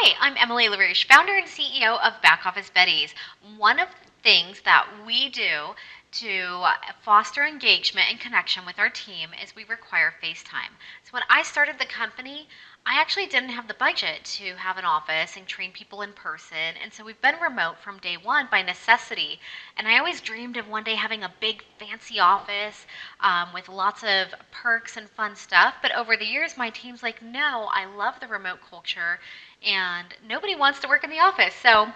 Hi, I'm Emily LaRouche, founder and CEO of Back Office Betties. One of the things that we do to foster engagement and connection with our team is we require FaceTime. So when I started the company, I actually didn't have the budget to have an office and train people in person, and so we've been remote from day one by necessity. And I always dreamed of one day having a big fancy office with lots of perks and fun stuff. But over the years, my team's like, no, I love the remote culture and nobody wants to work in the office. So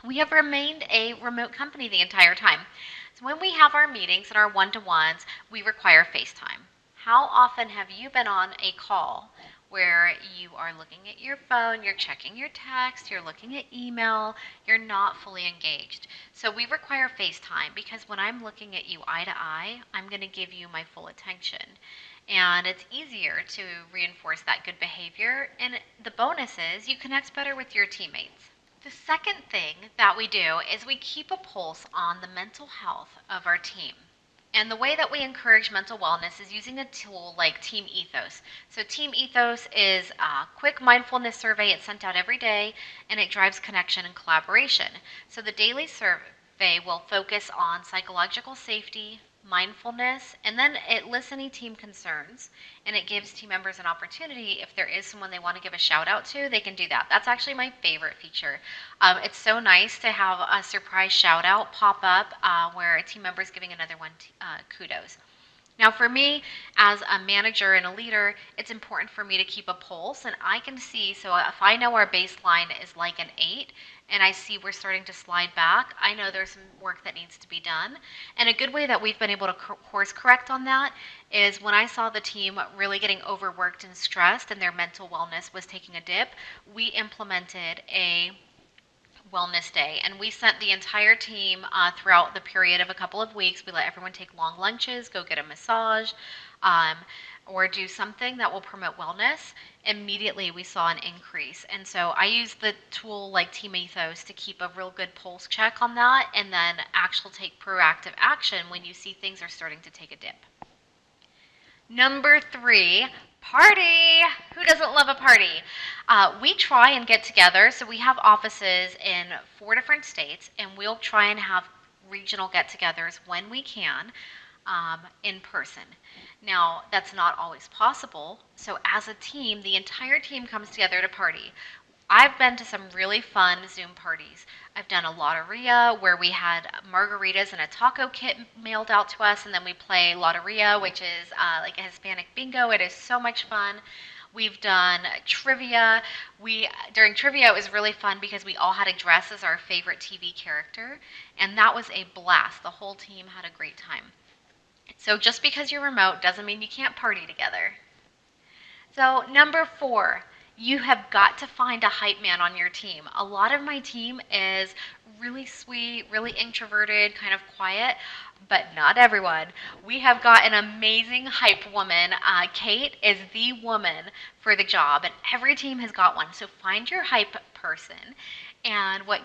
we have remained a remote company the entire time. So when we have our meetings and our one-to-ones, we require FaceTime. How often have you been on a call where you are looking at your phone, you're checking your text, you're looking at email, you're not fully engaged? So we require FaceTime because when I'm looking at you eye to eye, I'm going to give you my full attention. And it's easier to reinforce that good behavior. And the bonus is you connect better with your teammates. The second thing that we do is we keep a pulse on the mental health of our team. And the way that we encourage mental wellness is using a tool like Team Ethos. So, Team Ethos is a quick mindfulness survey. It's sent out every day and it drives connection and collaboration. So, the daily survey will focus on psychological safety, mindfulness, and then it lists any team concerns and it gives team members an opportunity. If there is someone they want to give a shout out to, they can do that. That's actually my favorite feature. It's so nice to have a surprise shout out pop up where a team member is giving another one kudos. Now, for me, as a manager and a leader, it's important for me to keep a pulse, and I can see. So, if I know our baseline is like an 8, and I see we're starting to slide back, I know there's some work that needs to be done. And a good way that we've been able to course correct on that is when I saw the team really getting overworked and stressed, and their mental wellness was taking a dip, we implemented a wellness day and we sent the entire team throughout the period of a couple of weeks. We let everyone take long lunches, go get a massage, um, or do something that will promote wellness. Immediately we saw an increase, and so I use the tool like Team Ethos to keep a real good pulse check on that and then actually take proactive action when you see things are starting to take a dip. Number 3, party. Who doesn't love a party? We try and get together. So we have offices in 4 different states, and we'll try and have regional get-togethers when we can in person. Now, that's not always possible. So as a team, the entire team comes together to party. I've been to some really fun Zoom parties. I've done a Lotteria where we had margaritas and a taco kit mailed out to us, and then we play Lotteria, which is like a Hispanic bingo. It is so much fun. We've done trivia. During trivia it was really fun because we all had to dress as our favorite TV character, and that was a blast. The whole team had a great time. So just because you're remote doesn't mean you can't party together. So, number 4, you have got to find a hype man on your team. A lot of my team is really sweet, really introverted, kind of quiet, but not everyone. We have got an amazing hype woman. Kate is the woman for the job, and every team has got one. So, find your hype person. And what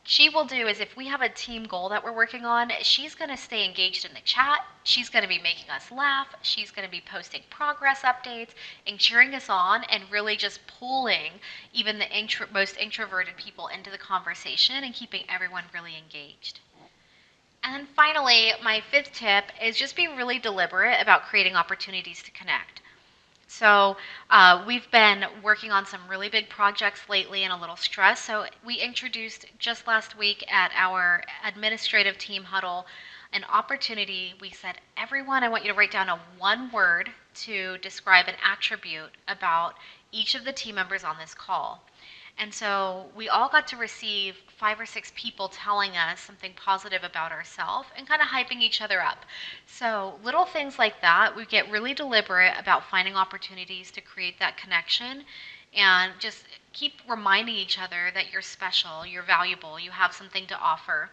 she will do is if we have a team goal that we're working on, she's going to stay engaged in the chat. She's going to be making us laugh. She's going to be posting progress updates and cheering us on and really just pulling even the most introverted people into the conversation and keeping everyone really engaged. And then finally, my 5th tip is just be really deliberate about creating opportunities to connect. So we've been working on some really big projects lately and a little stress. So we introduced just last week at our administrative team huddle an opportunity. We said, everyone, I want you to write down a one word to describe an attribute about each of the team members on this call. And so we all got to receive 5 or 6 people telling us something positive about ourselves and kind of hyping each other up. So little things like that, we get really deliberate about finding opportunities to create that connection and just keep reminding each other that you're special, you're valuable, you have something to offer.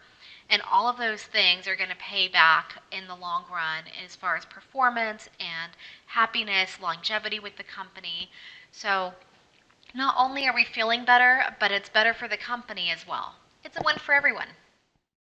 And all of those things are going to pay back in the long run as far as performance and happiness, longevity with the company. So not only are we feeling better, but it's better for the company as well. It's a win for everyone.